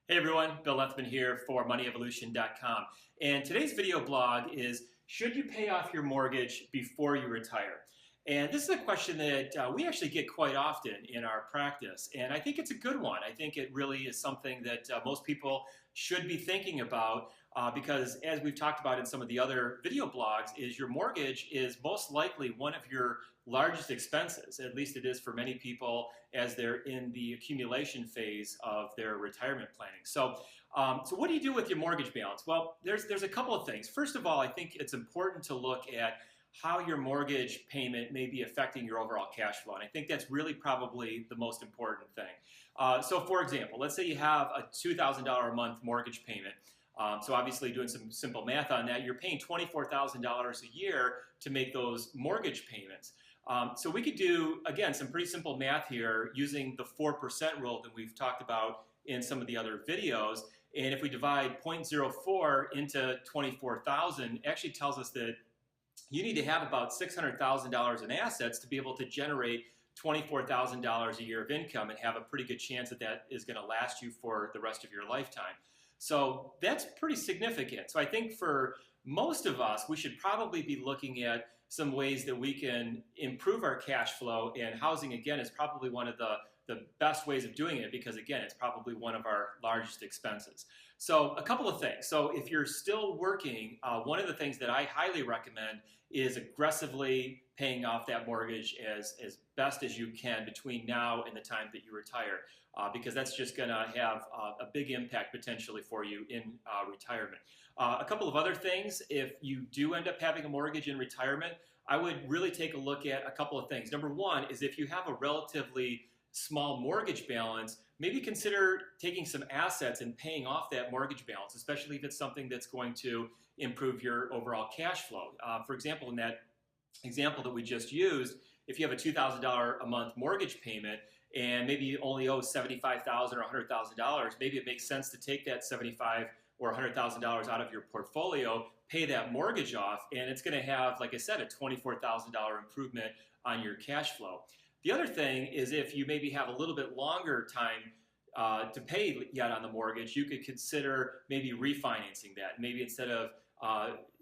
Hey everyone, Bill Lethman here for MoneyEvolution.com. And today's video blog is, should you pay off your mortgage before you retire? And this is a question that we actually get quite often in our practice. And I think it's a good one. I think it really is something that most people should be thinking about because as we've talked about in some of the other video blogs, is your mortgage is most likely one of your largest expenses. At least it is for many people as they're in the accumulation phase of their retirement planning. So what do you do with your mortgage balance? Well, there's a couple of things. First of all, I think it's important to look at how your mortgage payment may be affecting your overall cash flow. And I think that's really probably the most important thing. So for example, let's say you have a $2,000 a month mortgage payment. So obviously doing some simple math on that, you're paying $24,000 a year to make those mortgage payments. So we could do, again, some pretty simple math here using the 4% rule that we've talked about in some of the other videos. And if we divide 0.04 into 24,000, it actually tells us that you need to have about $600,000 in assets to be able to generate $24,000 a year of income and have a pretty good chance that that is going to last you for the rest of your lifetime. So that's pretty significant. So I think for most of us, we should probably be looking at some ways that we can improve our cash flow, and housing, again, is probably one of the best ways of doing it because, again, it's probably one of our largest expenses. So a couple of things. So if you're still working, one of the things that I highly recommend is aggressively paying off that mortgage as best as you can between now and the time that you retire, because that's just going to have a big impact potentially for you in retirement. A couple of other things, if you do end up having a mortgage in retirement, I would really take a look at a couple of things. Number one is if you have a relatively small mortgage balance, maybe consider taking some assets and paying off that mortgage balance, especially if it's something that's going to improve your overall cash flow. For example, in that example that we just used, if you have a $2,000 a month mortgage payment and maybe you only owe $75,000 or $100,000, maybe it makes sense to take that $75,000 or $100,000 out of your portfolio, pay that mortgage off, and it's going to have, like I said, a $24,000 improvement on your cash flow. The other thing is if you maybe have a little bit longer time to pay yet on the mortgage, you could consider maybe refinancing that. Maybe instead of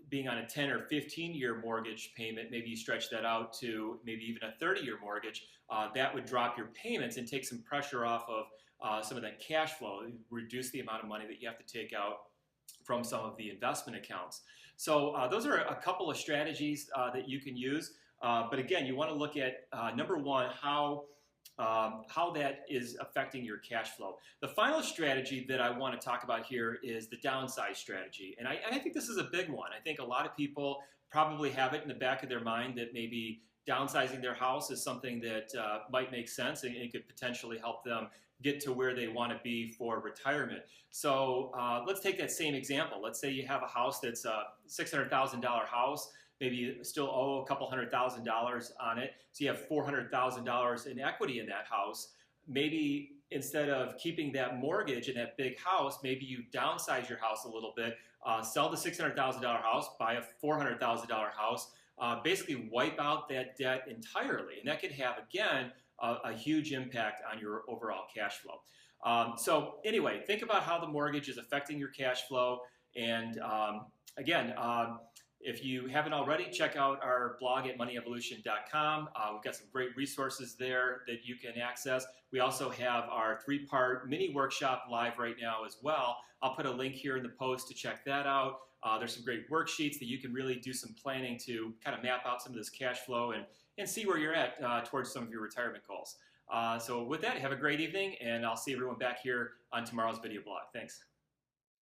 being on a 10 or 15-year mortgage payment, maybe you stretch that out to maybe even a 30-year mortgage. That would drop your payments and take some pressure off of some of that cash flow, reduce the amount of money that you have to take out from some of the investment accounts. So those are a couple of strategies that you can use. But again, you want to look at, number one, how that is affecting your cash flow. The final strategy that I want to talk about here is the downsize strategy. And I think this is a big one. I think a lot of people probably have it in the back of their mind that maybe downsizing their house is something that might make sense and it could potentially help them get to where they want to be for retirement. So let's take that same example. Let's say you have a house that's a $600,000 house. Maybe you still owe a couple $100,000 on it. So you have $400,000 in equity in that house. Maybe instead of keeping that mortgage in that big house, maybe you downsize your house a little bit, sell the $600,000 house, buy a $400,000 house, basically wipe out that debt entirely. And that could have, again, a huge impact on your overall cash flow. So anyway, think about how the mortgage is affecting your cash flow. And again, if you haven't already, check out our blog at MoneyEvolution.com. We've got some great resources there that you can access. We also have our 3-part mini workshop live right now as well. I'll put a link here in the post to check that out. There's some great worksheets that you can really do some planning to kind of map out some of this cash flow and see where you're at towards some of your retirement goals. So with that, have a great evening, and I'll see everyone back here on tomorrow's video blog. Thanks.